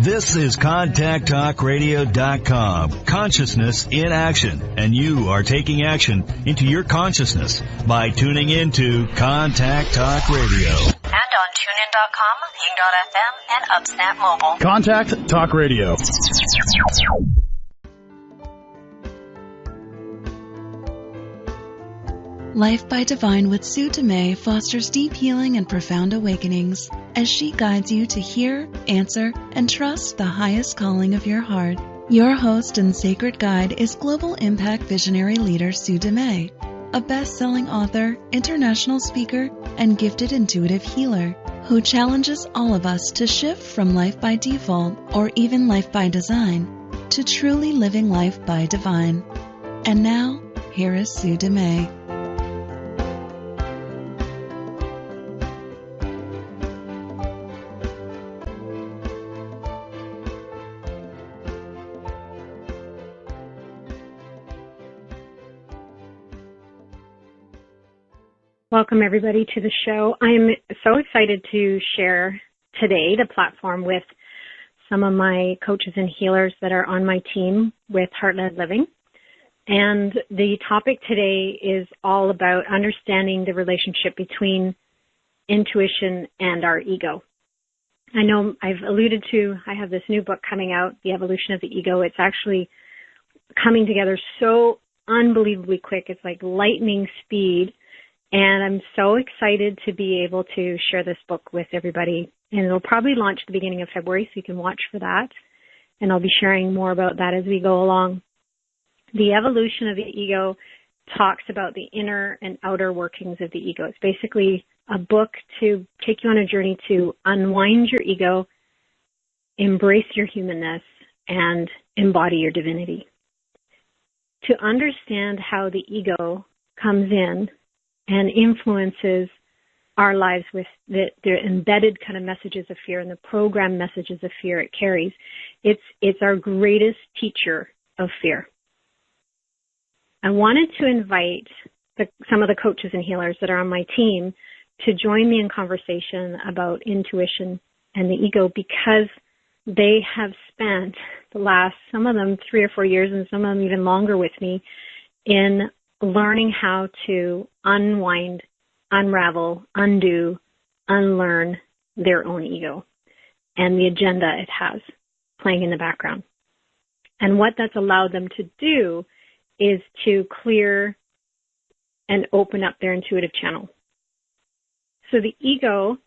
This is ContactTalkRadio.com, consciousness in action, and you are taking action into your consciousness by tuning into Contact Talk Radio. And on TuneIn.com, Ping.fm, and UpSnap Mobile. Contact Talk Radio. Life by Divine with Sue Dumais fosters deep healing and profound awakenings as she guides you to hear, answer, and trust the highest calling of your heart. Your host and sacred guide is global impact visionary leader Sue Dumais, a best-selling author, international speaker, and gifted intuitive healer who challenges all of us to shift from life by default or even life by design to truly living life by divine. And now, here is Sue Dumais. Welcome, everybody, to the show. I'm so excited to share today the platform with some of my coaches and healers that are on my team with Heart-Led Living. And the topic today is all about understanding the relationship between intuition and our ego. I know I've alluded to, I have this new book coming out, The Evolution of the Ego. It's actually coming together so unbelievably quick. It's like lightning speed. And I'm so excited to be able to share this book with everybody. And it'll probably launch at the beginning of February, so you can watch for that. And I'll be sharing more about that as we go along. The Evolution of the Ego talks about the inner and outer workings of the ego. It's basically a book to take you on a journey to unwind your ego, embrace your humanness, and embody your divinity. To understand how the ego comes in and influences our lives with the embedded kind of messages of fear and the programmed messages of fear it carries. It's our greatest teacher of fear. I wanted to invite some of the coaches and healers that are on my team to join me in conversation about intuition and the ego because they have spent the last, some of them 3 or 4 years and some of them even longer with me in learning how to unwind, unravel, undo, unlearn their own ego and the agenda it has playing in the background. And what that's allowed them to do is to clear and open up their intuitive channel. So the ego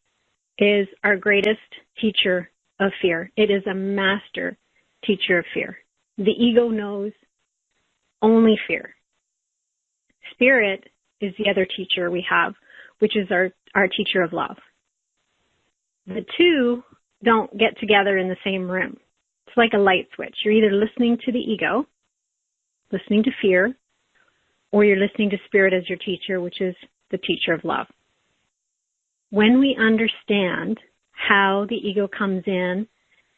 is our greatest teacher of fear. It is a master teacher of fear. The ego knows only fear. Spirit is the other teacher we have, which is our teacher of love. The two don't get together in the same room. It's like a light switch. You're either listening to the ego, listening to fear, or you're listening to Spirit as your teacher, which is the teacher of love. When we understand how the ego comes in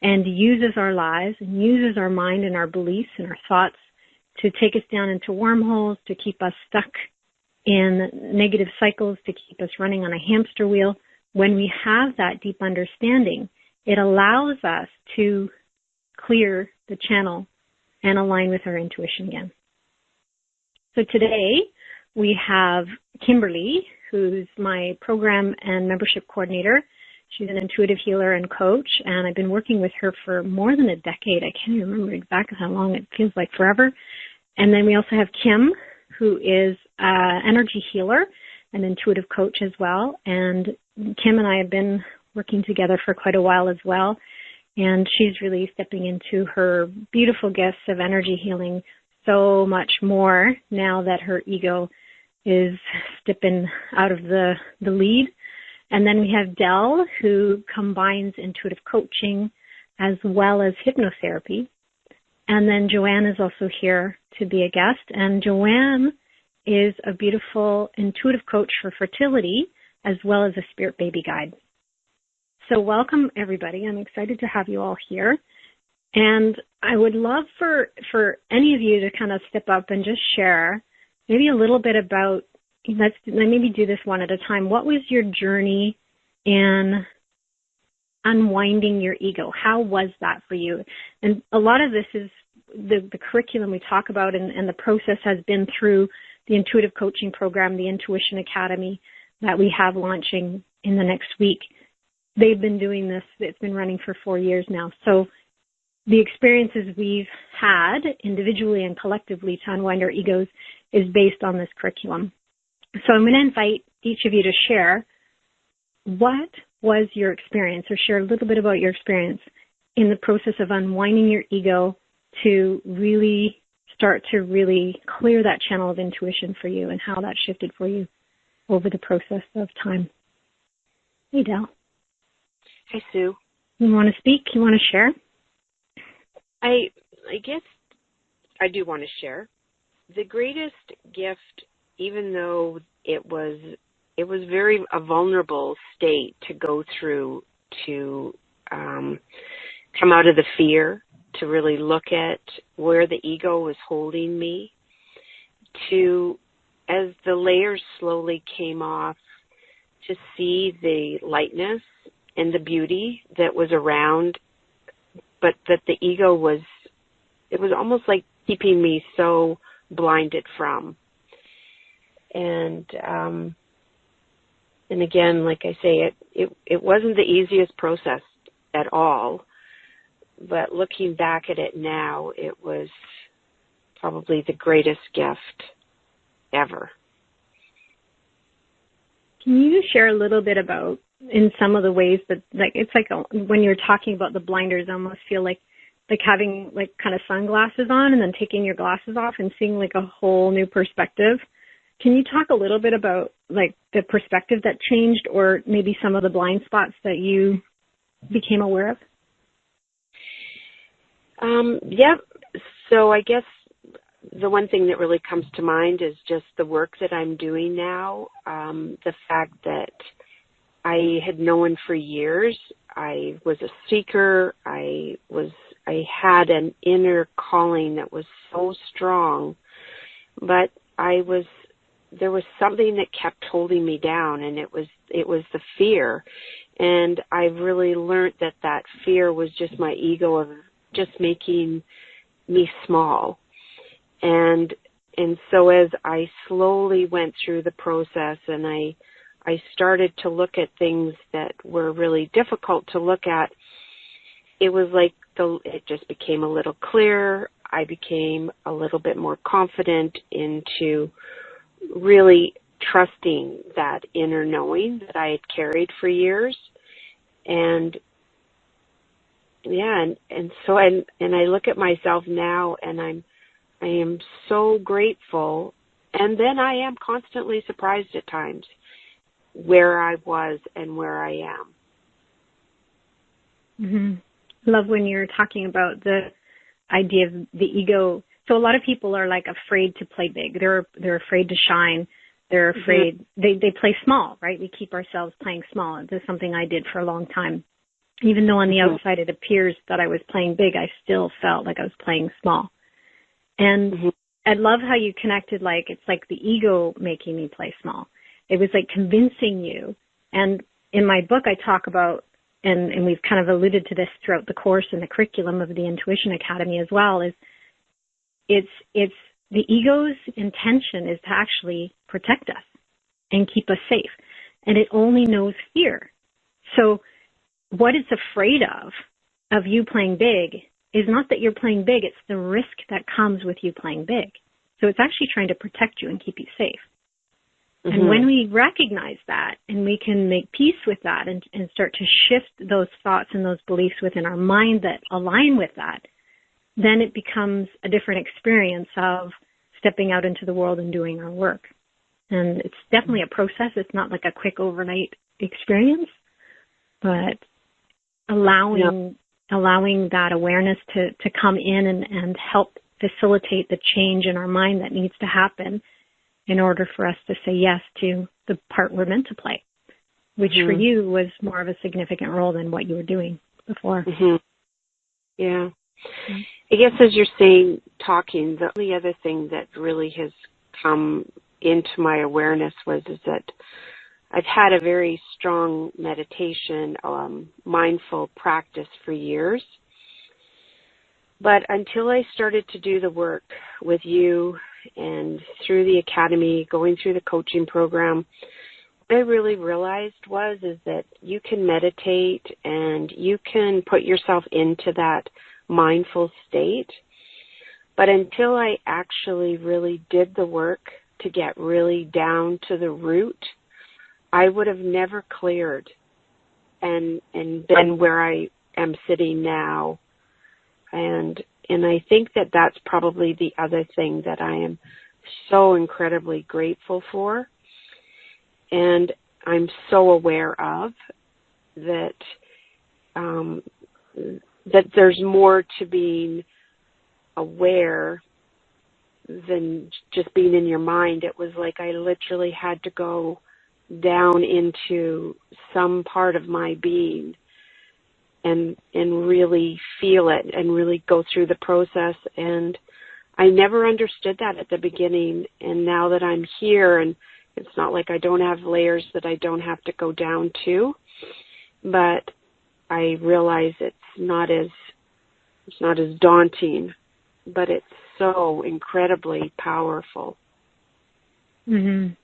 and uses our lives and uses our mind and our beliefs and our thoughts to take us down into wormholes, to keep us stuck in negative cycles, to keep us running on a hamster wheel. When we have that deep understanding, it allows us to clear the channel and align with our intuition again. So today we have Kimberly, who's my program and membership coordinator. She's an intuitive healer and coach, and I've been working with her for more than a decade. I can't even remember exactly how long. It feels like forever. And then we also have Kim, who is an energy healer, an intuitive coach as well. And Kim and I have been working together for quite a while as well. And she's really stepping into her beautiful gifts of energy healing so much more now that her ego is stepping out of the lead. And then we have Del, who combines intuitive coaching as well as hypnotherapy. And then Joanne is also here to be a guest. And Joanne is a beautiful intuitive coach for fertility as well as a spirit baby guide. So welcome, everybody. I'm excited to have you all here. And I would love for any of you to kind of step up and just share maybe a little bit about, let maybe do this one at a time. What was your journey in unwinding your ego. How was that for you? And a lot of this is the curriculum we talk about, and the process has been through the intuitive coaching program, the Intuition Academy that we have launching in the next week. They've been doing this. It's been running for 4 years now. So the experiences we've had individually and collectively to unwind our egos is based on this curriculum. So I'm going to invite each of you to share what was your experience, or share a little bit about your experience in the process of unwinding your ego to really start to really clear that channel of intuition for you, and how that shifted for you over the process of time. Hey, Del. Hi, Sue. You want to speak? You want to share? I guess I do want to share. The greatest gift, even though it was very a vulnerable state to go through, to come out of the fear, to really look at where the ego was holding me, to, as the layers slowly came off, to see the lightness and the beauty that was around, but that the ego was, it was almost like keeping me so blinded from. And again, like I say, it wasn't the easiest process at all, but looking back at it now, it was probably the greatest gift ever. Can you share a little bit about, in some of the ways that, like, it's like when you're talking about the blinders, I almost feel like having like kind of sunglasses on and then taking your glasses off and seeing like a whole new perspective. Can you talk a little bit about like the perspective that changed, or maybe some of the blind spots that you became aware of? Yeah. So I guess the one thing that really comes to mind is just the work that I'm doing now. The fact that I had known for years, I was a seeker. I had an inner calling that was so strong, but there was something that kept holding me down, and it was the fear. And I really learned that fear was just my ego of just making me small. And so as I slowly went through the process, and I started to look at things that were really difficult to look at, it was like it just became a little clearer. I became a little bit more confident into really trusting that inner knowing that I had carried for years. And yeah, and so I look at myself now, and I am so grateful, and then I am constantly surprised at times where I was and where I am. Mm-hmm. Love when you're talking about the idea of the ego. So a lot of people are like afraid to play big. They're afraid to shine. They're afraid. Mm-hmm. They play small, right? We keep ourselves playing small. This is something I did for a long time. Even though on the outside it appears that I was playing big, I still felt like I was playing small. And I love how you connected, like, it's like the ego making me play small. It was like convincing you. And in my book, I talk about, and we've kind of alluded to this throughout the course and the curriculum of the Intuition Academy as well, is it's the ego's intention is to actually protect us and keep us safe. And it only knows fear. So what it's afraid of you playing big, is not that you're playing big, it's the risk that comes with you playing big. So it's actually trying to protect you and keep you safe. Mm-hmm. And when we recognize that, and we can make peace with that, and start to shift those thoughts and those beliefs within our mind that align with that, then it becomes a different experience of stepping out into the world and doing our work. And it's definitely a process. It's not like a quick overnight experience, but allowing that awareness to come in and help facilitate the change in our mind that needs to happen in order for us to say yes to the part we're meant to play, which for you was more of a significant role than what you were doing before. Mm-hmm. Yeah. Mm-hmm. I guess as you're saying, talking, the only other thing that really has come into my awareness is that I've had a very strong meditation, mindful practice for years. But until I started to do the work with you and through the academy, going through the coaching program, what I really realized is that you can meditate and you can put yourself into that mindful state. But until I actually really did the work to get really down to the root, I would have never cleared and been where I am sitting now. And I think that that's probably the other thing that I am so incredibly grateful for. And I'm so aware of that, that there's more to being aware than just being in your mind. It was like I literally had to go down into some part of my being and really feel it and really go through the process. And I never understood that at the beginning. And now that I'm here, and it's not like I don't have layers that I don't have to go down to, but I realize it's not as daunting, but it's so incredibly powerful. Mhm.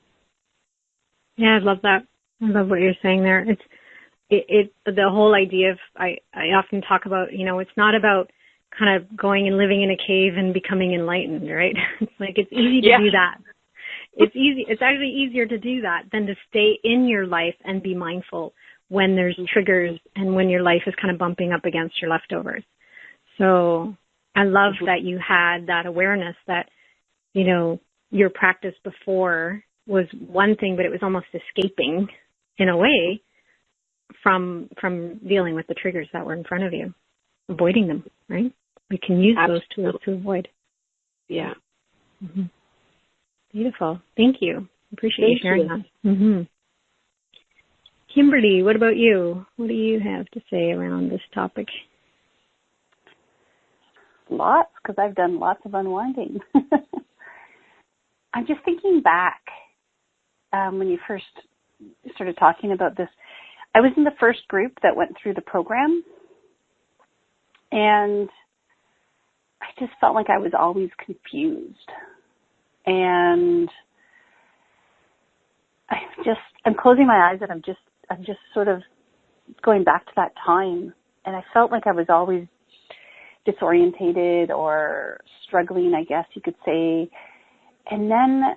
Yeah, I love that. I love what you're saying there. It's the whole idea of, I often talk about, it's not about kind of going and living in a cave and becoming enlightened, right? It's like, it's easy to do that. It's actually easier to do that than to stay in your life and be mindful when there's triggers and when your life is kind of bumping up against your leftovers. So I love that you had that awareness that, your practice before was one thing, but it was almost escaping in a way from dealing with the triggers that were in front of you, avoiding them, right? We can use those tools to avoid. Yeah. Mm-hmm. Beautiful. Thank you. Appreciate you sharing that. Mm-hmm. Kimberly, what about you? What do you have to say around this topic? Lots, because I've done lots of unwinding. I'm just thinking back when you first started talking about this. I was in the first group that went through the program, and I just felt like I was always confused. And I'm closing my eyes, and I'm just sort of going back to that time, and I felt like I was always disorientated or struggling, I guess you could say. And then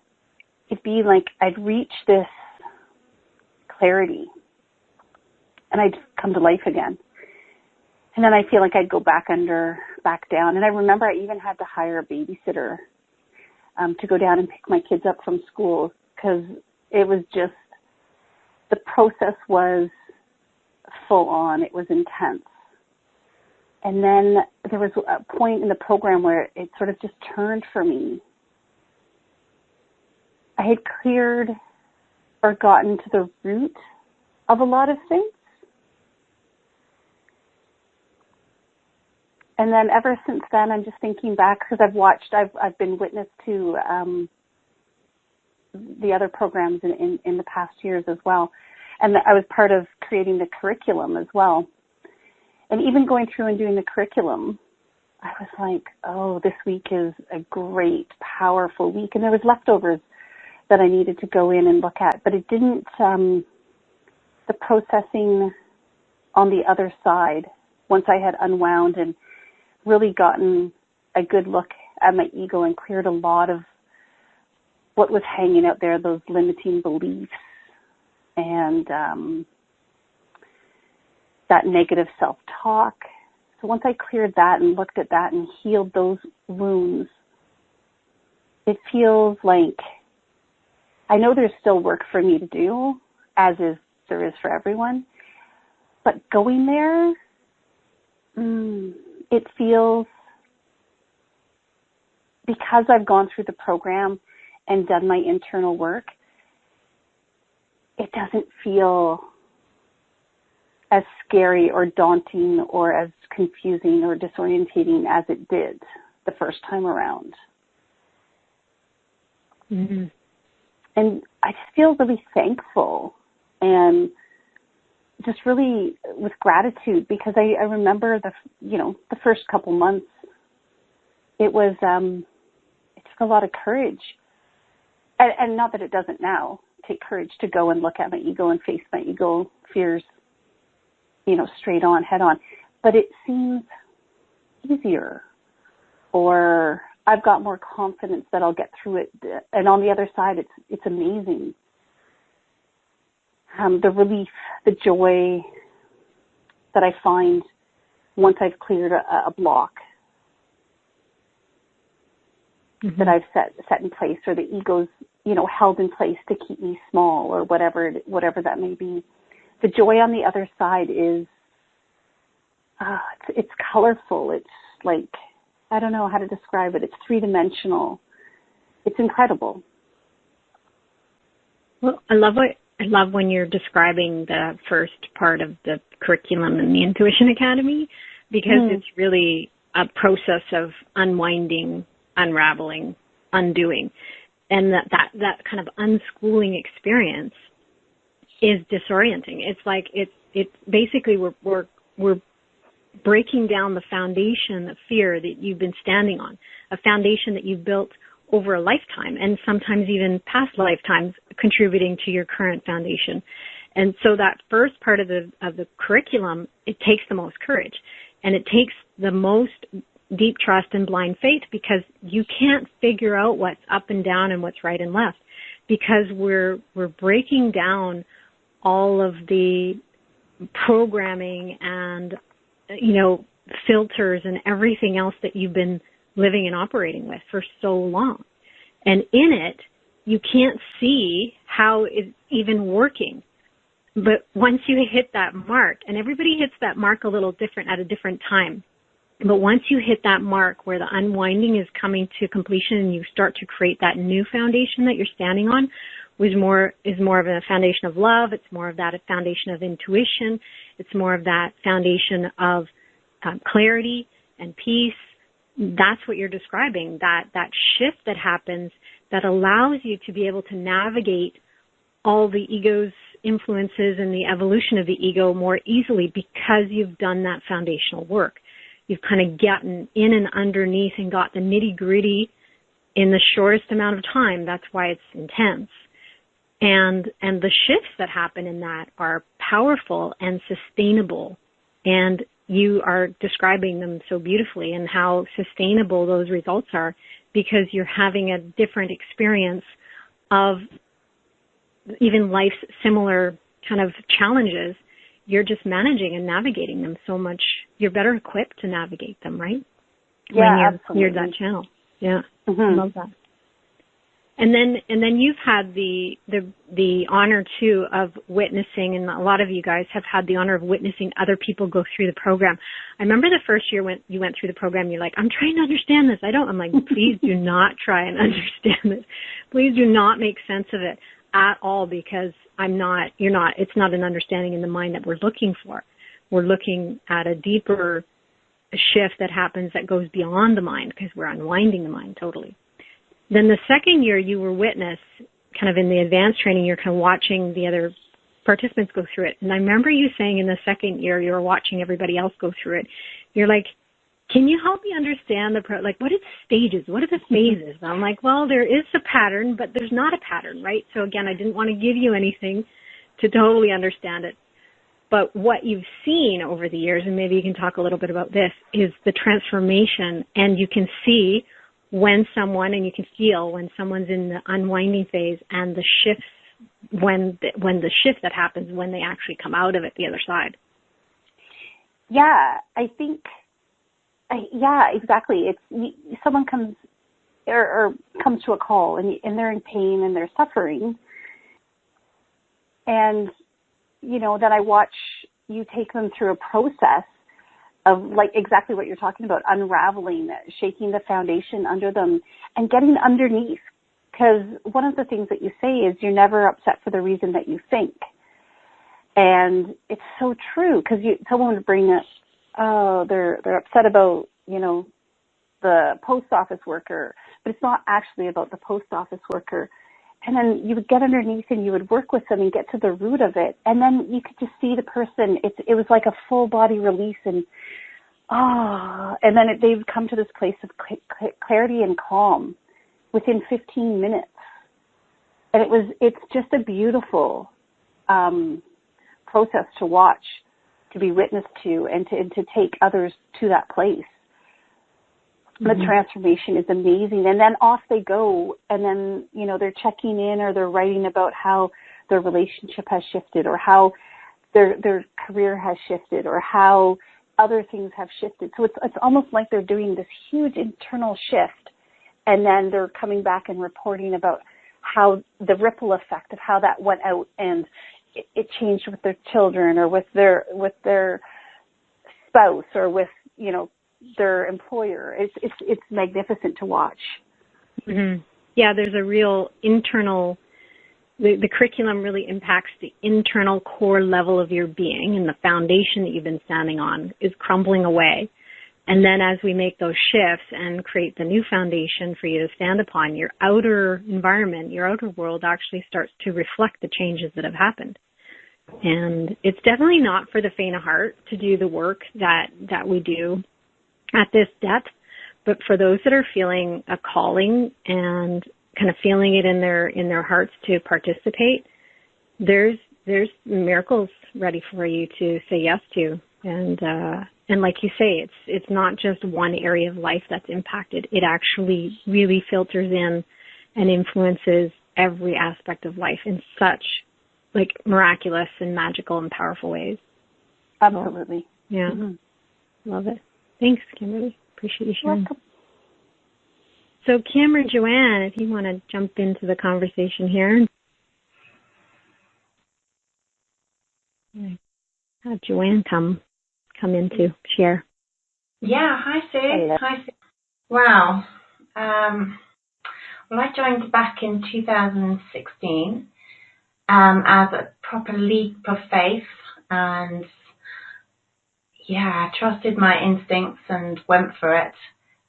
it'd be like I'd reach this clarity and I'd come to life again. And then I feel like I'd go back down. And I remember I even had to hire a babysitter to go down and pick my kids up from school, because it was just, the process was full on. It was intense. And then there was a point in the program where it sort of just turned for me. I had cleared or gotten to the root of a lot of things. And then ever since then, I'm just thinking back, because I've been witness to the other programs in the past years as well. And I was part of creating the curriculum as well. And even going through and doing the curriculum, I was like, oh, this week is a great, powerful week. And there was leftovers that I needed to go in and look at. But it didn't, the processing on the other side, once I had unwound and really gotten a good look at my ego and cleared a lot of what was hanging out there, those limiting beliefs and that negative self-talk. So once I cleared that and looked at that and healed those wounds, it feels like, I know there's still work for me to do, as there is for everyone, but going there, it feels, because I've gone through the program and done my internal work, it doesn't feel as scary or daunting or as confusing or disorientating as it did the first time around. Mm-hmm. And I just feel really thankful and just really with gratitude, because I remember the first couple months, it took a lot of courage, and not that it doesn't now take courage to go and look at my ego and face my ego fears, straight on, head on, but it seems easier, or I've got more confidence that I'll get through it. And on the other side, it's amazing. The relief, the joy that I find once I've cleared a block that I've set in place, or the ego's, held in place to keep me small, or whatever that may be. The joy on the other side is, it's colorful. It's like, I don't know how to describe it. It's three-dimensional. It's incredible. Well, I love when you're describing the first part of the curriculum in the Intuition Academy, because it's really a process of unwinding, unraveling, undoing. And that kind of unschooling experience is disorienting. It's like, it's basically we're breaking down the foundation of fear that you've been standing on, a foundation that you've built over a lifetime, and sometimes even past lifetimes, contributing to your current foundation. And so that first part of the curriculum, it takes the most courage, and it takes the most deep trust and blind faith, because you can't figure out what's up and down and what's right and left, because we're breaking down all of the programming and filters and everything else that you've been living and operating with for so long. And in it, you can't see how it's even working. But once you hit that mark, and everybody hits that mark a little different at a different time, but once you hit that mark where the unwinding is coming to completion and you start to create that new foundation that you're standing on, is more of a foundation of love. It's more of that a foundation of intuition. It's more of that foundation of clarity and peace. That's what you're describing, that shift that happens that allows you to be able to navigate all the ego's influences and the evolution of the ego more easily, because you've done that foundational work. You've kind of gotten in and underneath and got the nitty-gritty in the shortest amount of time. That's why it's intense. And the shifts that happen in that are powerful and sustainable. And you are describing them so beautifully, and how sustainable those results are, because you're having a different experience of even life's similar kind of challenges. You're just managing and navigating them so much. You're better equipped to navigate them, right? Yeah, when you're that channel. Yeah, I love that. And then you've had the honor too of witnessing, and a lot of you guys have had the honor of witnessing other people go through the program. I remember the first year when you went through the program, you're like, I'm trying to understand this. I'm like, please do not try and understand this. Please do not make sense of it at all, because it's not an understanding in the mind that we're looking for. We're looking at a deeper shift that happens that goes beyond the mind, because we're unwinding the mind totally. Then the second year you were witness, kind of in the advanced training, you're kind of watching the other participants go through it. And I remember you saying in the second year you were watching everybody else go through it. You're like, can you help me understand what are the stages? What are the phases? And I'm like, well, there is a pattern, but there's not a pattern, right? So again, I didn't want to give you anything to totally understand it. But what you've seen over the years, and maybe you can talk a little bit about this, is the transformation. And you can see and you can feel when someone's in the unwinding phase, and the shifts, when the shift that happens when they actually come out of it the other side. Yeah, I think, exactly. Someone comes or comes to a call, and they're in pain and they're suffering. And, then I watch you take them through a process of like exactly what you're talking about, unraveling, shaking the foundation under them and getting underneath. Because one of the things that you say is you're never upset for the reason that you think. And it's so true, because someone would bring up, they're upset about, the post office worker, but it's not actually about the post office worker. And then you would get underneath and you would work with them and get to the root of it. And then you could just see the person. It was like a full body release, and and then they would come to this place of clarity and calm within 15 minutes. And it's just a beautiful process to watch, to be witness to, and to take others to that place. The transformation is amazing. And then off they go, and then, they're checking in, or they're writing about how their relationship has shifted, or how their career has shifted, or how other things have shifted. So it's almost like they're doing this huge internal shift, and then they're coming back and reporting about how the ripple effect of how that went out, and it changed with their children, or with their spouse, or with, their employer. It's magnificent to watch. Mm-hmm. Yeah, there's a real internal, the curriculum really impacts the internal core level of your being, and the foundation that you've been standing on is crumbling away. And then as we make those shifts and create the new foundation for you to stand upon, your outer environment, your outer world actually starts to reflect the changes that have happened. And it's definitely not for the faint of heart to do the work that we do at this depth, but for those that are feeling a calling and kind of feeling it in their hearts to participate, there's miracles ready for you to say yes to. And like you say, it's not just one area of life that's impacted. It actually really filters in and influences every aspect of life in such like miraculous and magical and powerful ways. Absolutely. So, yeah. Love it. Thanks, Kimberly. Appreciate you sharing. Welcome. So Kim or Joanne, if you want to jump into the conversation here. Have Joanne come in to share. Yeah, hi Sue. Hi Sue. Wow. Well, I joined back in 2016 as a proper leap of faith, and I trusted my instincts and went for it.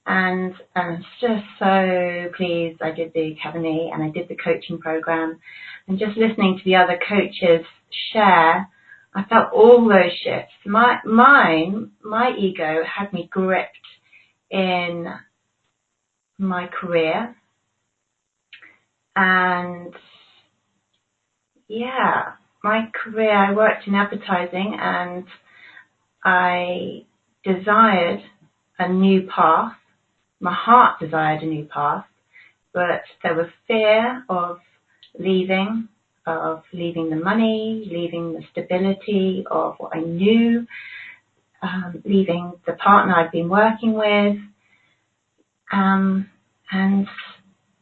And I'm just so pleased I did the academy and I did the coaching program. And just listening to the other coaches share, I felt all those shifts. My ego had me gripped in my career. And my career, I worked in advertising, and I desired a new path. My heart desired a new path, but there was fear of leaving the money, leaving the stability of what I knew, leaving the partner I'd been working with,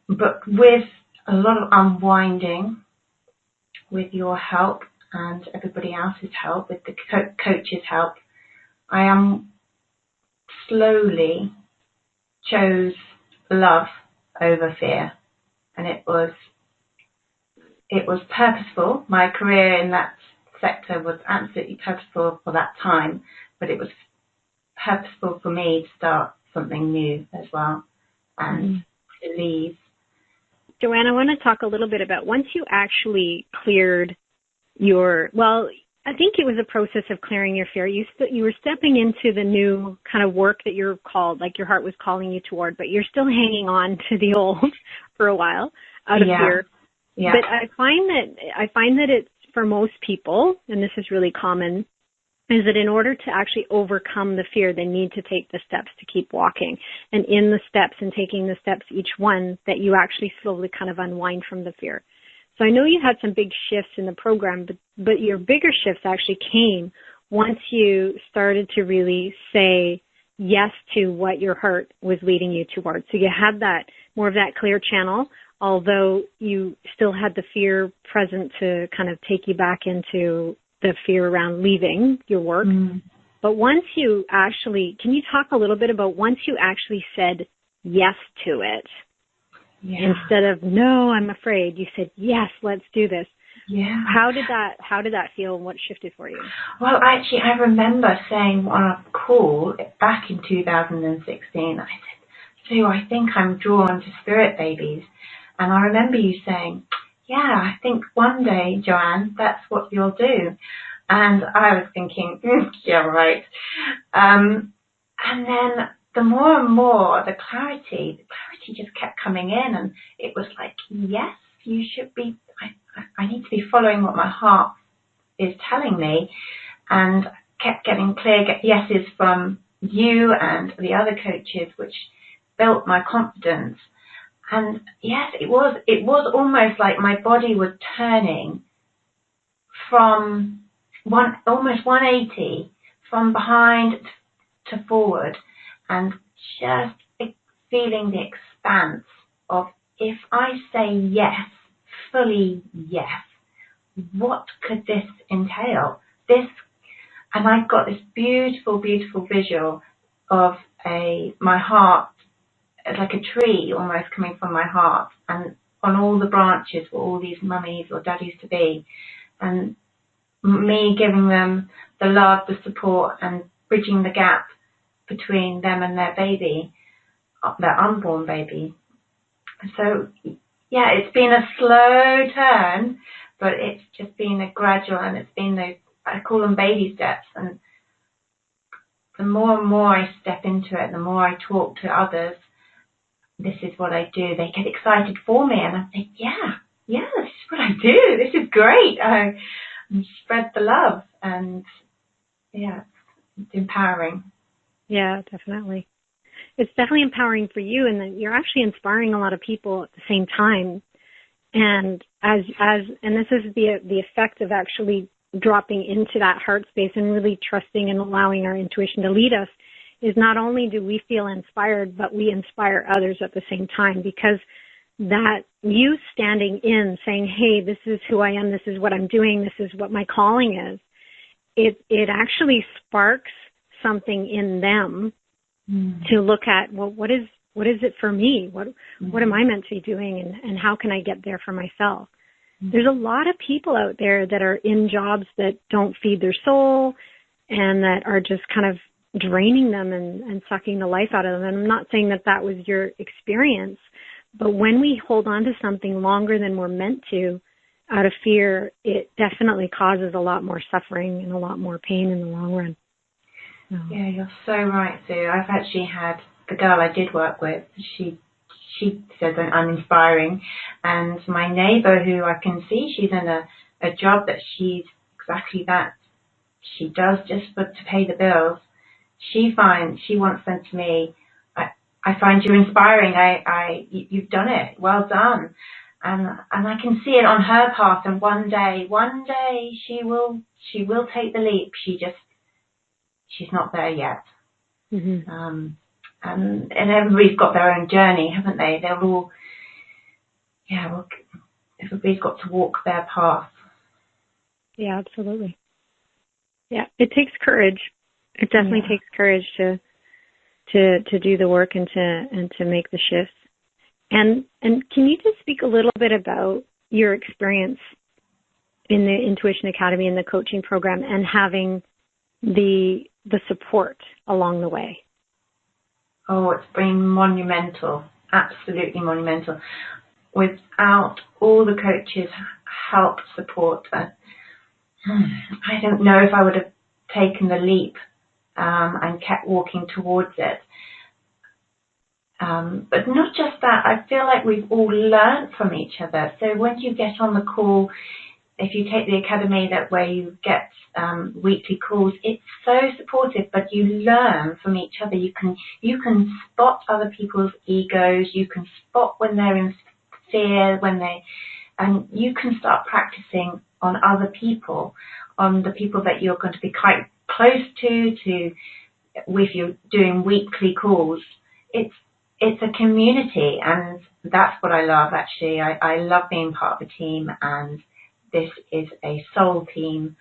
but with a lot of unwinding, with your help and everybody else's help, with the coach's help, I am slowly chose love over fear, and it was purposeful. My career in that sector was absolutely purposeful for that time, but it was purposeful for me to start something new as well and to leave. Joanne, I want to talk a little bit about once you actually cleared I think it was a process of clearing your fear. You were stepping into the new kind of work that you're called, like your heart was calling you toward, but you're still hanging on to the old for a while out of fear. Yeah. But I find that it's for most people, and this is really common, is that in order to actually overcome the fear, they need to take the steps to keep walking. And in the steps and taking the steps, each one, that you actually slowly kind of unwind from the fear. So I know you had some big shifts in the program, but your bigger shifts actually came once you started to really say yes to what your heart was leading you towards. So you had that, more of that clear channel, although you still had the fear present to kind of take you back into the fear around leaving your work. But once you actually, can you talk a little bit about once you actually said yes to it? Instead of, no, I'm afraid, you said, yes, let's do this. Yeah. How did that feel, and what shifted for you? Well, actually, I remember saying on a call back in 2016, I said, Sue, I think I'm drawn to spirit babies. And I remember you saying, yeah, I think one day, Joanne, that's what you'll do. And I was thinking, yeah, right. And then the more and more, the clarity just kept coming in, and it was like, yes, you should be, I need to be following what my heart is telling me, and kept getting clear yeses from you and the other coaches, which built my confidence. And yes, it was almost like my body was turning from almost 180 from behind to forward, and just feeling the expanse of, if I say yes, fully yes, what could this entail? And I've got this beautiful, beautiful visual of my heart, like a tree almost coming from my heart, and on all the branches were all these mummies or daddies to be, and me giving them the love, the support, and bridging the gap between them and their baby, their unborn baby. So yeah, it's been a slow turn, but it's just been a gradual, and it's been I call them baby steps. And the more and more I step into it, the more I talk to others, this is what I do. They get excited for me, and I think, yeah, this is what I do. This is great. I spread the love, and yeah, it's empowering. Yeah, definitely. It's definitely empowering for you, and that you're actually inspiring a lot of people at the same time. And and this is the effect of actually dropping into that heart space and really trusting and allowing our intuition to lead us, is not only do we feel inspired, but we inspire others at the same time, because that you standing in saying, hey, this is who I am, this is what I'm doing, this is what my calling is, it actually sparks something in them to look at, well, what is it for me? What am I meant to be doing, and how can I get there for myself? There's a lot of people out there that are in jobs that don't feed their soul and that are just kind of draining them and sucking the life out of them. And I'm not saying that was your experience, but when we hold on to something longer than we're meant to out of fear, it definitely causes a lot more suffering and a lot more pain in the long run. So. Yeah, you're so right, Sue. I've actually had the girl I did work with, she said that I'm inspiring, and my neighbour, who I can see she's in a job that she's exactly that. She does just to pay the bills. She once said to me, I find you inspiring. You've done it. Well done. And I can see it on her path. And one day she will take the leap. She's not there yet. Mm-hmm. And everybody's got their own journey, haven't they? They're all, everybody's got to walk their path. Yeah, absolutely. Yeah, it takes courage. It definitely takes courage to do the work and to make the shifts. And can you just speak a little bit about your experience in the Intuition Academy and the coaching program, and having the support along the way? Oh, it's been monumental, absolutely monumental. Without all the coaches' help, support, I don't know if I would have taken the leap and kept walking towards it. But not just that, I feel like we've all learned from each other. So when you get on the call, if you take the academy where you get weekly calls, it's so supportive, but you learn from each other. You can spot other people's egos. You can spot when they're in fear, and you can start practicing on other people, on the people that you're going to be quite close to if you're doing weekly calls. It's a community, and that's what I love, actually. I love being part of a team, and this is a soul team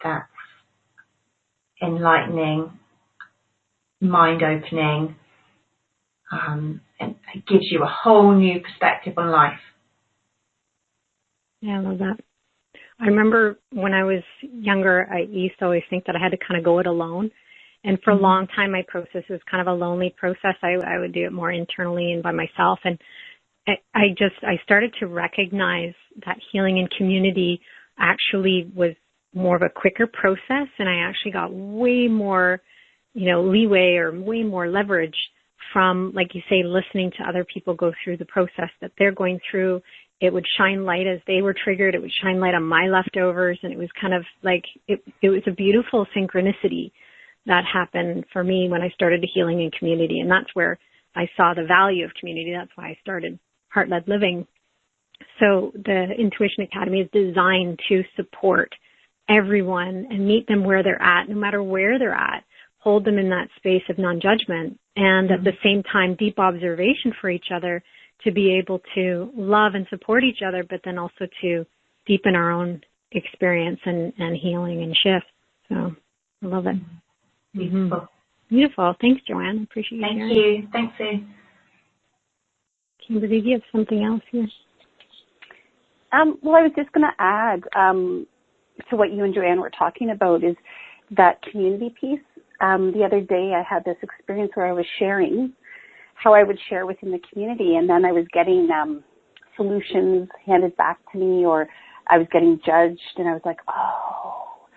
that's enlightening, mind-opening, and it gives you a whole new perspective on life. Yeah, I love that. I remember when I was younger, I used to always think that I had to kind of go it alone. And for a long time, my process was kind of a lonely process. I would do it more internally and by myself. And I started to recognize that healing in community actually was more of a quicker process, and I actually got way more, leeway or way more leverage from, like you say, listening to other people go through the process that they're going through. It would shine light as they were triggered. It would shine light on my leftovers, and it was kind of like, it was a beautiful synchronicity that happened for me when I started the healing in community, and that's where I saw the value of community. That's why I started Heart-Led Living. So the Intuition Academy is designed to support everyone and meet them where they're at, no matter where they're at, hold them in that space of non-judgment, and at the same time, deep observation for each other to be able to love and support each other, but then also to deepen our own experience and healing and shift. So I love it. Beautiful. Beautiful. Thanks, Joanne. I appreciate you sharing. Thank you. Thanks, Sue. Kimberly, do you have something else here? Well, I was just going to add to what you and Joanne were talking about is that community piece. The other day I had this experience where I was sharing how I would share within the community, and then I was getting solutions handed back to me, or I was getting judged, and I was like, oh,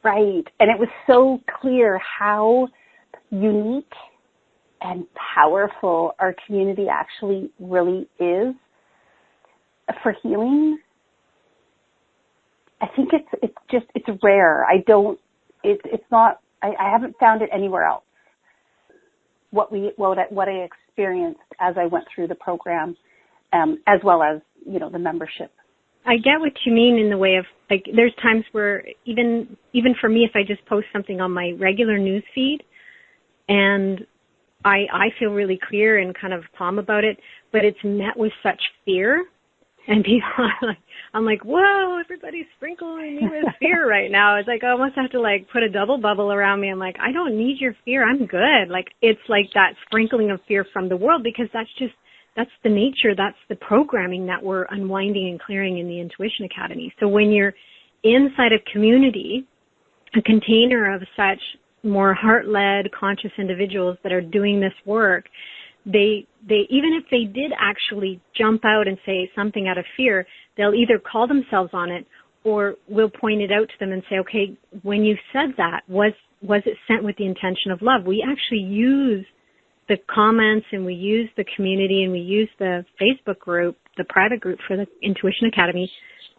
right. And it was so clear how unique and powerful our community actually really is for healing. I think it's rare. I haven't found it anywhere else. What I experienced as I went through the program, as well as, the membership. I get what you mean in the way of, like, there's times where even for me, if I just post something on my regular news feed and I feel really clear and kind of calm about it, but it's met with such fear, and people are like, I'm like, whoa, everybody's sprinkling me with fear right now. It's like I almost have to put a double bubble around me. I'm like, I don't need your fear. I'm good. It's like that sprinkling of fear from the world, because that's the nature, that's the programming that we're unwinding and clearing in the Intuition Academy. So when you're inside a community, a container of such more heart-led, conscious individuals that are doing this work, they even if they did actually jump out and say something out of fear, they'll either call themselves on it, or we'll point it out to them and say, okay, when you said that, was it sent with the intention of love? We actually use the comments, and we use the community, and we use the Facebook group, the private group for the Intuition Academy,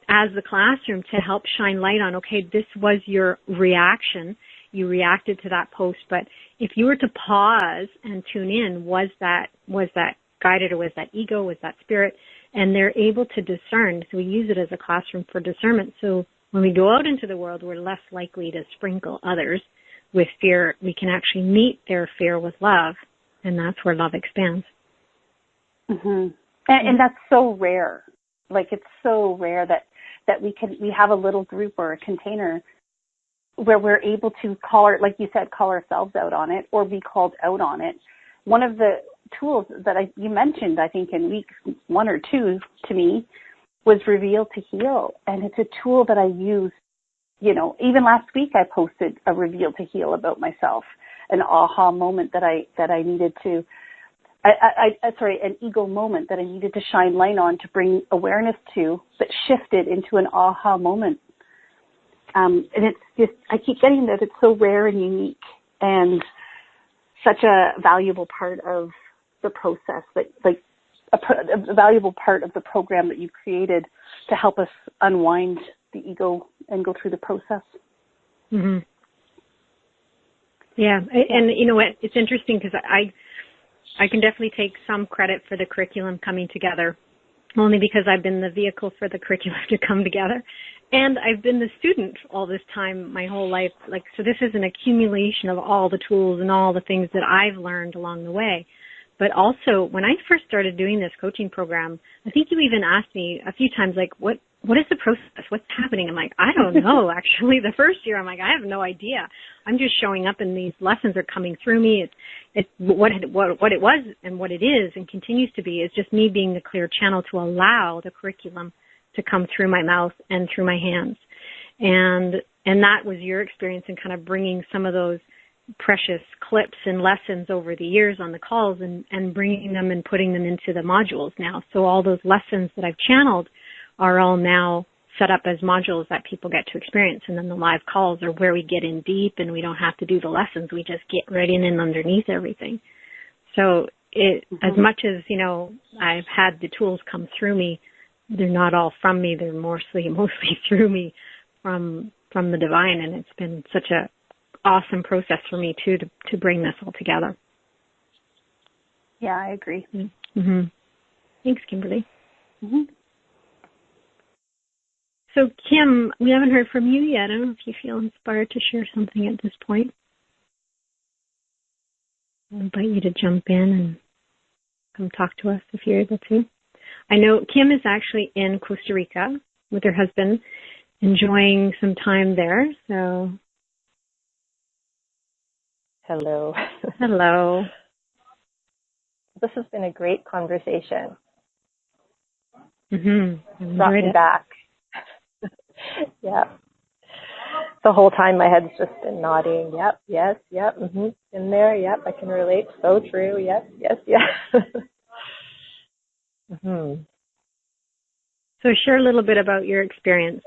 as the classroom to help shine light on, okay, this was your reaction. You reacted to that post, but if you were to pause and tune in, was that guided, or was that ego, was that spirit? And they're able to discern. So we use it as a classroom for discernment. So when we go out into the world, we're less likely to sprinkle others with fear. We can actually meet their fear with love, and that's where love expands. Mm-hmm. And that's so rare. It's so rare that we have a little group or a container where we're able to call ourselves out on it, or be called out on it. One of the tools that you mentioned, I think in week 1 or 2 to me, was Reveal to Heal. And it's a tool that I use, even last week I posted a Reveal to Heal about myself, an aha moment that I needed to, an ego moment that I needed to shine light on, to bring awareness to, that shifted into an aha moment. And it's just, I keep getting that it's so rare and unique, and such a valuable part of the process, a valuable part of the program that you've created to help us unwind the ego and go through the process. Mm-hmm. Yeah, and you know what? It's interesting, because I can definitely take some credit for the curriculum coming together, only because I've been the vehicle for the curriculum to come together. And I've been the student all this time, my whole life. So this is an accumulation of all the tools and all the things that I've learned along the way. But also, when I first started doing this coaching program, I think you even asked me a few times, what is the process? What's happening? I'm like, I don't know, actually. The first year, I'm like, I have no idea. I'm just showing up, and these lessons are coming through me. It's what it was and what it is and continues to be is just me being the clear channel to allow the curriculum to come through my mouth and through my hands. And that was your experience in kind of bringing some of those precious clips and lessons over the years on the calls and bringing them and putting them into the modules now. So all those lessons that I've channeled are all now set up as modules that people get to experience. And then the live calls are where we get in deep and we don't have to do the lessons. We just get right in and underneath everything. So as much as, I've had the tools come through me, they're not all from me. They're mostly through me from the divine. And it's been such a awesome process for me too, to bring this all together. Yeah, I agree. Mm-hmm. Thanks, Kimberly. Mm-hmm. So, Kim, we haven't heard from you yet. I don't know if you feel inspired to share something at this point. I invite you to jump in and come talk to us if you're able to. I know Kim is actually in Costa Rica with her husband, enjoying some time there. So, hello. Hello. This has been a great conversation. Mm-hmm. Brought me back. Yeah. The whole time my head's just been nodding. Yep, yes, yep, in there, yep, I can relate. So true. Yes, yes, yes. So share a little bit about your experience,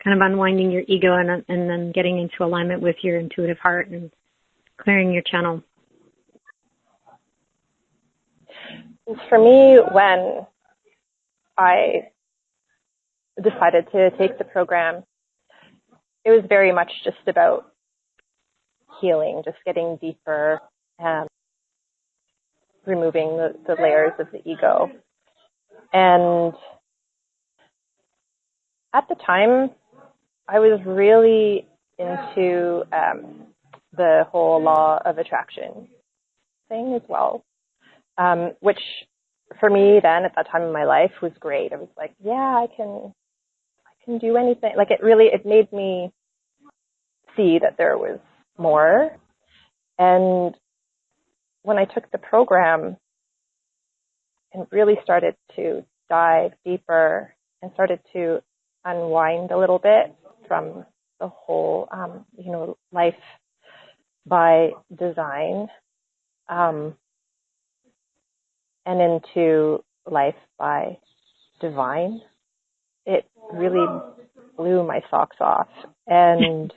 kind of unwinding your ego and then getting into alignment with your intuitive heart and clearing your channel. For me, when I decided to take the program, it was very much just about healing, just getting deeper and removing the layers of the ego. And at the time, I was really into the whole law of attraction thing as well, which for me then at that time in my life was great. I was like, yeah, I can do anything. Like it made me see that there was more. And when I took the program and really started to dive deeper and started to unwind a little bit from the whole, life by design, and into life by divine, it really blew my socks off. And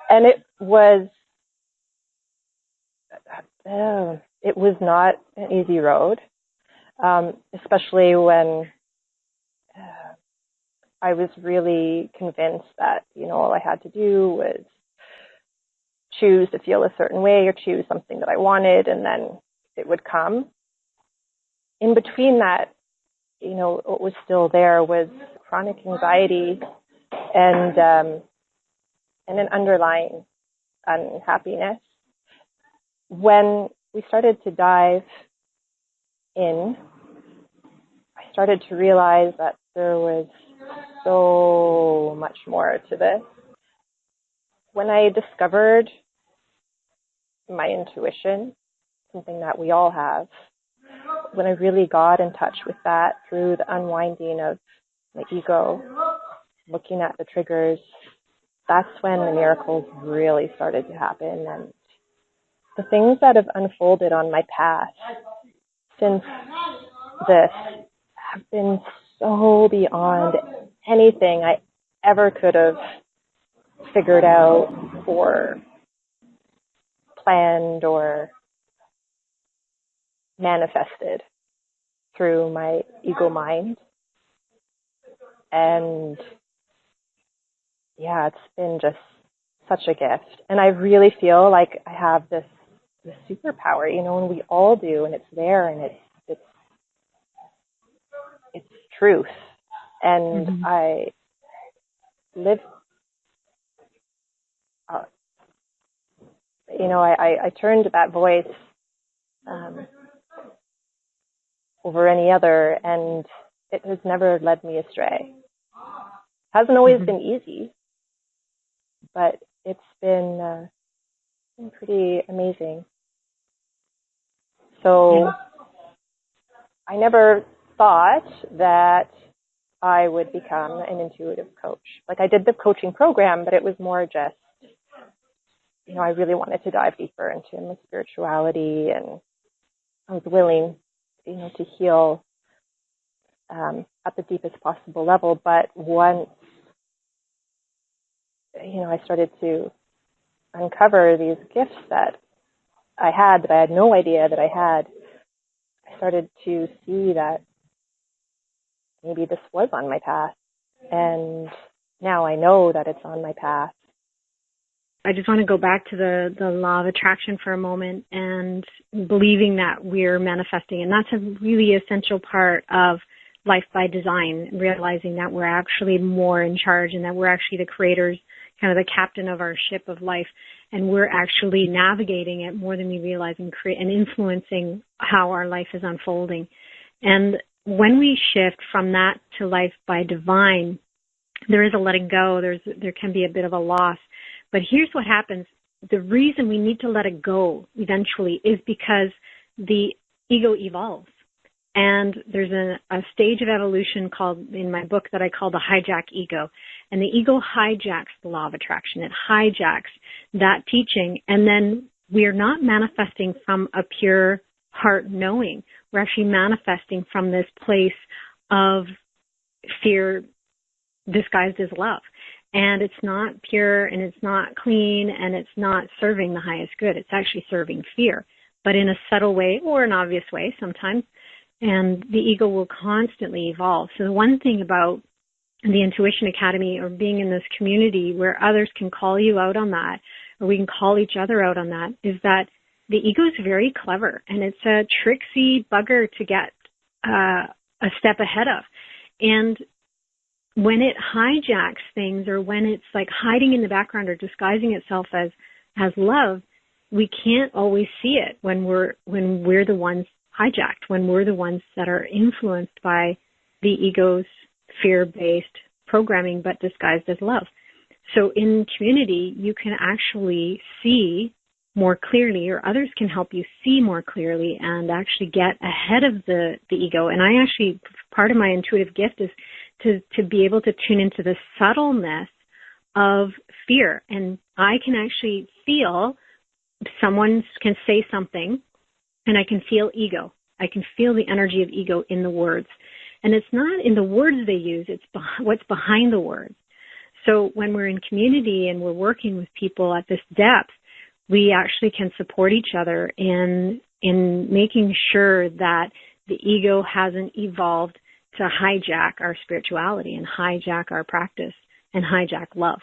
and it was not an easy road, especially when I was really convinced that, all I had to do was choose to feel a certain way or choose something that I wanted, and then it would come. In between that, what was still there was chronic anxiety and an underlying unhappiness. When we started to dive in, I started to realize that there was so much more to this. When I discovered my intuition, something that we all have, when I really got in touch with that through the unwinding of my ego, looking at the triggers, that's when the miracles really started to happen. And the things that have unfolded on my path since this have been so beyond anything I ever could have figured out or planned or manifested through my ego mind. And yeah, it's been just such a gift. And I really feel like I have this superpower, and we all do, and it's there, and it's truth. And I live, I turned to that voice over any other, and it has never led me astray. Hasn't always been easy, but it's been pretty amazing. So I never thought that I would become an intuitive coach. Like, I did the coaching program, but it was more just, I really wanted to dive deeper into my spirituality, and I was willing, to heal at the deepest possible level. But once, I started to uncover these gifts that I had no idea that I had, I started to see that maybe this was on my path. And now I know that it's on my path. I just want to go back to the law of attraction for a moment and believing that we're manifesting. And that's a really essential part of life by design, realizing that we're actually more in charge and that we're actually the creators, kind of the captain of our ship of life. And we're actually navigating it more than we realize and influencing how our life is unfolding. And when we shift from that to life by divine, there is a letting go. There can be a bit of a loss. But here's what happens. The reason we need to let it go eventually is because the ego evolves. And there's a stage of evolution called, in my book, that I call the hijack ego. And the ego hijacks the law of attraction. It hijacks that teaching. And then we are not manifesting from a pure heart knowing. We're actually manifesting from this place of fear disguised as love. And it's not pure and it's not clean and it's not serving the highest good. It's actually serving fear, but in a subtle way or an obvious way sometimes. And the ego will constantly evolve. So the one thing about the Intuition Academy or being in this community where others can call you out on that, or we can call each other out on that, is that the ego is very clever and it's a tricksy bugger to get a step ahead of. And when it hijacks things, or when it's like hiding in the background or disguising itself as love, we can't always see it when we're the ones hijacked, when we're the ones that are influenced by the ego's fear-based programming but disguised as love. So in community, you can actually see more clearly, or others can help you see more clearly and actually get ahead of the ego. And I actually, part of my intuitive gift is to be able to tune into the subtleness of fear. And I can actually feel someone can say something and I can feel ego. I can feel the energy of ego in the words. And it's not in the words they use, it's what's behind the words. So when we're in community and we're working with people at this depth, we actually can support each other in making sure that the ego hasn't evolved to hijack our spirituality and hijack our practice and hijack love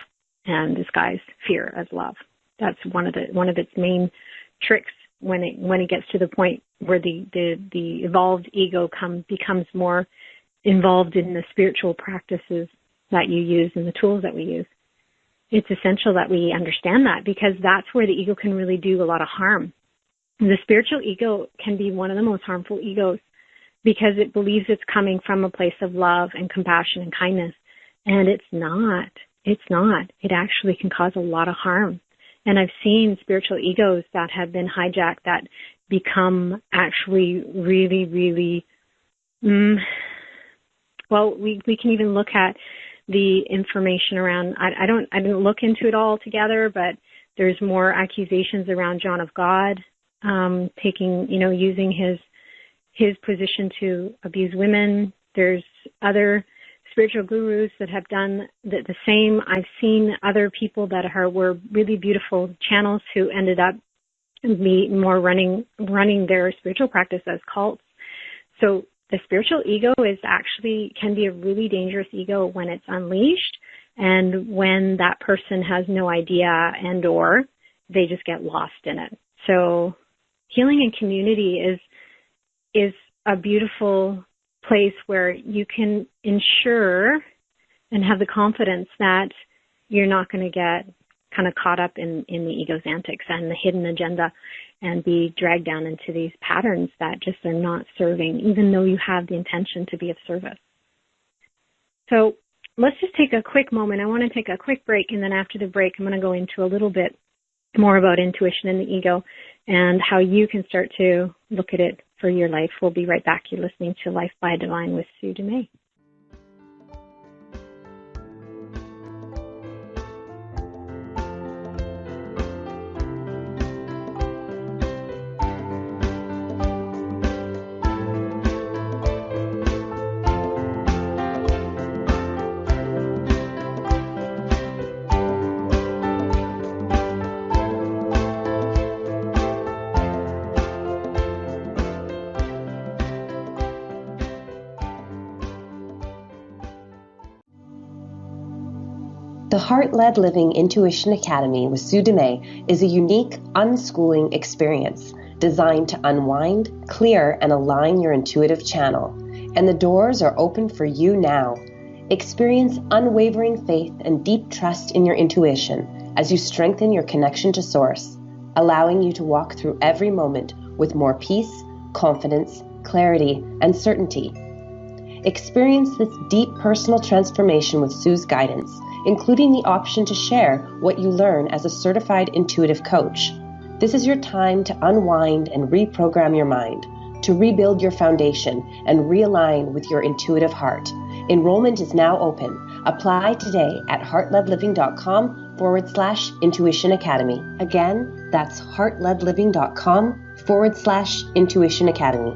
and disguise fear as love. That's one of its main tricks when it gets to the point where the evolved ego becomes more involved in the spiritual practices that you use and the tools that we use. It's essential that we understand that, because that's where the ego can really do a lot of harm. The spiritual ego can be one of the most harmful egos because it believes it's coming from a place of love and compassion and kindness. And it's not. It's not. It actually can cause a lot of harm. And I've seen spiritual egos that have been hijacked that become actually really, really, well, we can even look at the information around, I didn't look into it all together, but there's more accusations around John of God, using his position to abuse women. There's other spiritual gurus that have done the same. I've seen other people that were really beautiful channels who ended up more running their spiritual practice as cults. So the spiritual ego can be a really dangerous ego when it's unleashed and when that person has no idea and or they just get lost in it. So healing in community is a beautiful place where you can ensure and have the confidence that you're not going to get kind of caught up in the ego's antics and the hidden agenda and be dragged down into these patterns that just are not serving, even though you have the intention to be of service. So let's just take a quick moment. I want to take a quick break, and then after the break, I'm going to go into a little bit more about intuition and the ego and how you can start to look at it for your life. We'll be right back. You're listening to Life by Divine with Sue Dumais. The Heart-Led Living Intuition Academy with Sue Dumais is a unique unschooling experience designed to unwind, clear, and align your intuitive channel. And the doors are open for you now. Experience unwavering faith and deep trust in your intuition as you strengthen your connection to Source, allowing you to walk through every moment with more peace, confidence, clarity, and certainty. Experience this deep personal transformation with Sue's guidance, including the option to share what you learn as a certified intuitive coach. This is your time to unwind and reprogram your mind, to rebuild your foundation and realign with your intuitive heart. Enrollment is now open. Apply today at heartledliving.com/Intuition Academy. Again, that's heartledliving.com/Intuition Academy.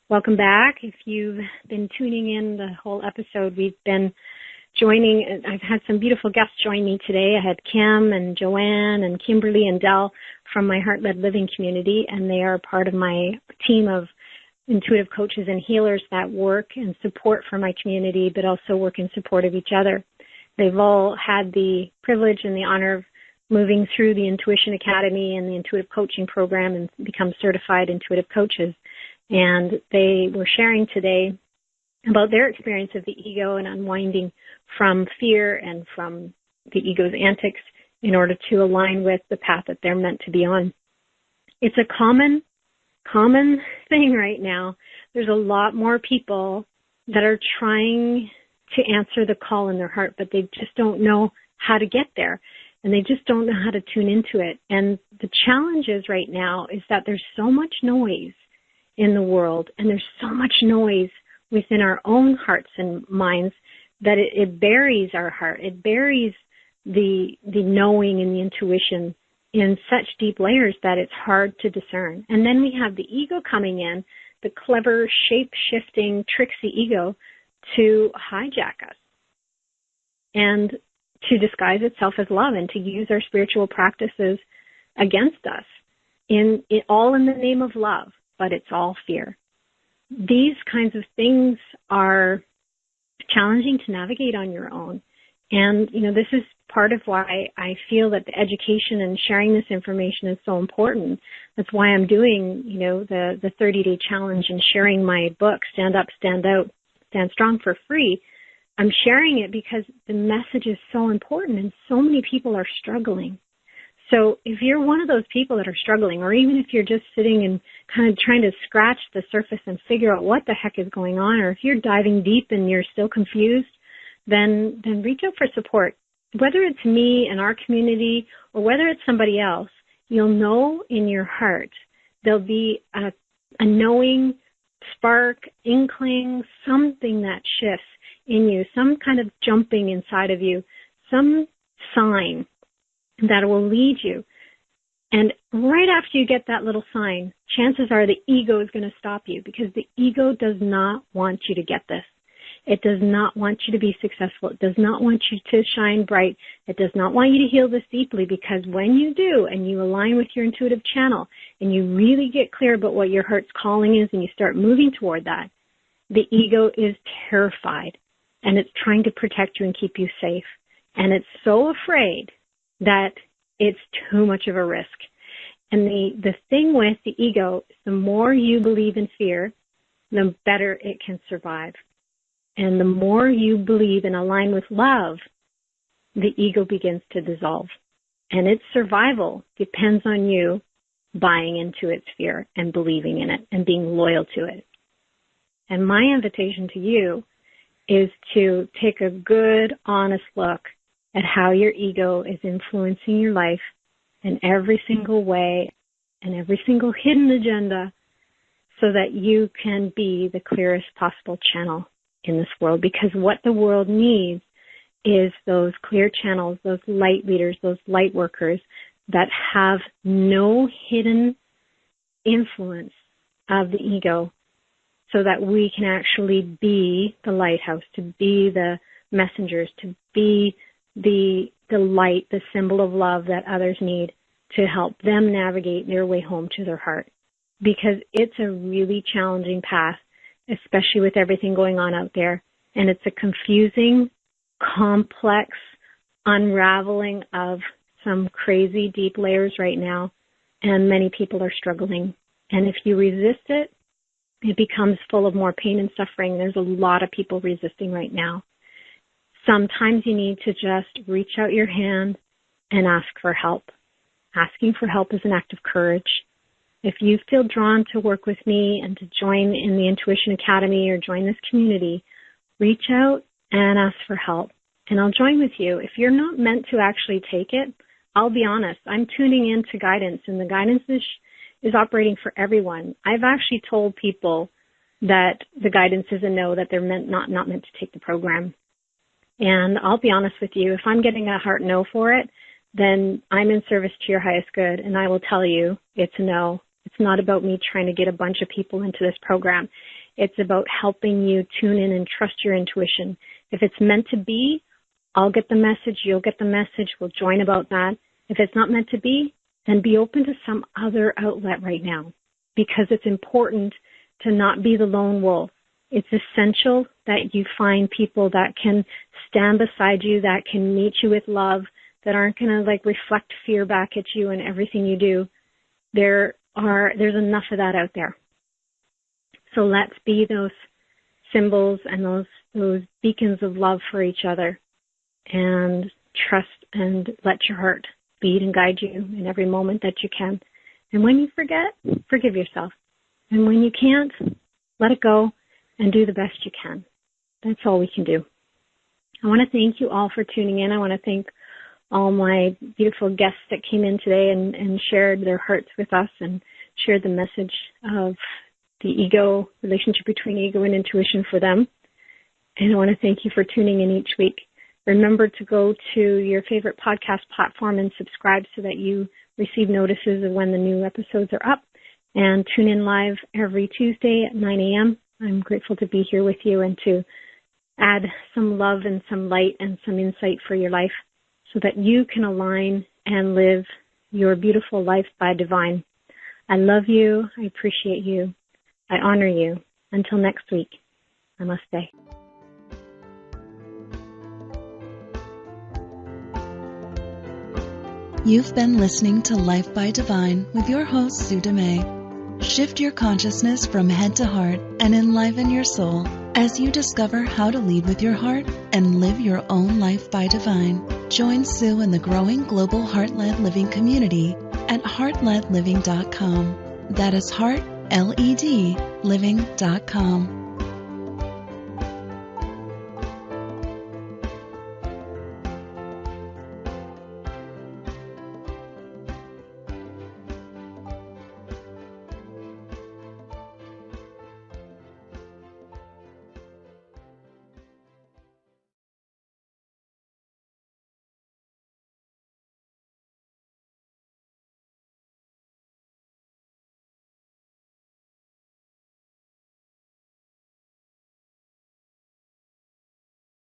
Welcome back. If you've been tuning in the whole episode, we've been joining. I've had some beautiful guests join me today. I had Kim and Joanne and Kimberly and Dell from my Heart-Led Living community, and they are part of my team of intuitive coaches and healers that work and support for my community, but also work in support of each other. They've all had the privilege and the honor of moving through the Intuition Academy and the intuitive coaching program and become certified intuitive coaches. And they were sharing today about their experience of the ego and unwinding from fear and from the ego's antics in order to align with the path that they're meant to be on. It's a common thing right now. There's a lot more people that are trying to answer the call in their heart, but they just don't know how to get there. And they just don't know how to tune into it. And the challenge is right now is that there's so much noise in the world, and there's so much noise within our own hearts and minds that it buries our heart. It buries the knowing and the intuition in such deep layers that it's hard to discern. And then we have the ego coming in, the clever, shape-shifting, tricksy ego, to hijack us and to disguise itself as love and to use our spiritual practices against us, all in the name of love. But it's all fear. These kinds of things are challenging to navigate on your own. And, this is part of why I feel that the education and sharing this information is so important. That's why I'm doing, the 30-day challenge and sharing my book, Stand Up, Stand Out, Stand Strong, for free. I'm sharing it because the message is so important and so many people are struggling. So if you're one of those people that are struggling, or even if you're just sitting and kind of trying to scratch the surface and figure out what the heck is going on, or if you're diving deep and you're still confused, then reach out for support. Whether it's me and our community or whether it's somebody else, you'll know in your heart there'll be a knowing spark, inkling, something that shifts in you, some kind of jumping inside of you, some sign that will lead you. And right after you get that little sign, chances are the ego is going to stop you, because the ego does not want you to get this. It does not want you to be successful. It does not want you to shine bright. It does not want you to heal this deeply, because when you do and you align with your intuitive channel and you really get clear about what your heart's calling is and you start moving toward that, the ego is terrified and it's trying to protect you and keep you safe. And it's so afraid that it's too much of a risk. And the thing with the ego is the more you believe in fear, the better it can survive. And the more you believe and align with love, the ego begins to dissolve. And its survival depends on you buying into its fear and believing in it and being loyal to it. And my invitation to you is to take a good, honest look at how your ego is influencing your life in every single way and every single hidden agenda so that you can be the clearest possible channel in this world. Because what the world needs is those clear channels, those light leaders, those light workers that have no hidden influence of the ego, so that we can actually be the lighthouse, to be the messengers, to be the light, the symbol of love that others need to help them navigate their way home to their heart. Because it's a really challenging path, especially with everything going on out there. And it's a confusing, complex unraveling of some crazy deep layers right now. And many people are struggling. And if you resist it, it becomes full of more pain and suffering. There's a lot of people resisting right now. Sometimes you need to just reach out your hand and ask for help. Asking for help is an act of courage. If you feel drawn to work with me and to join in the Intuition Academy or join this community, reach out and ask for help. And I'll join with you. If you're not meant to actually take it, I'll be honest, I'm tuning into guidance, and the guidance is operating for everyone. I've actually told people that the guidance is a no, that they're not meant to take the program. And I'll be honest with you, if I'm getting a heart no for it, then I'm in service to your highest good, and I will tell you it's a no. It's not about me trying to get a bunch of people into this program. It's about helping you tune in and trust your intuition. If it's meant to be, I'll get the message, you'll get the message, we'll join about that. If it's not meant to be, then be open to some other outlet right now, because it's important to not be the lone wolf. It's essential that you find people that can stand beside you, that can meet you with love, that aren't going to reflect fear back at you in everything you do. There's enough of that out there. So let's be those symbols and those beacons of love for each other, and trust and let your heart lead and guide you in every moment that you can. And when you forget, forgive yourself. And when you can't, let it go and do the best you can. That's all we can do. I want to thank you all for tuning in. I want to thank all my beautiful guests that came in today and shared their hearts with us and shared the message of the ego, relationship between ego and intuition for them. And I want to thank you for tuning in each week. Remember to go to your favorite podcast platform and subscribe so that you receive notices of when the new episodes are up. And tune in live every Tuesday at 9 a.m. I'm grateful to be here with you and to add some love and some light and some insight for your life so that you can align and live your beautiful life by divine. I love you. I appreciate you. I honor you. Until next week, namaste. You've been listening to Life by Divine with your host, Sue Dumais. Shift your consciousness from head to heart and enliven your soul as you discover how to lead with your heart and live your own life by divine. Join Sue in the growing global Heart-Led Living community at heartledliving.com. That is heart, L-E-D, living.com.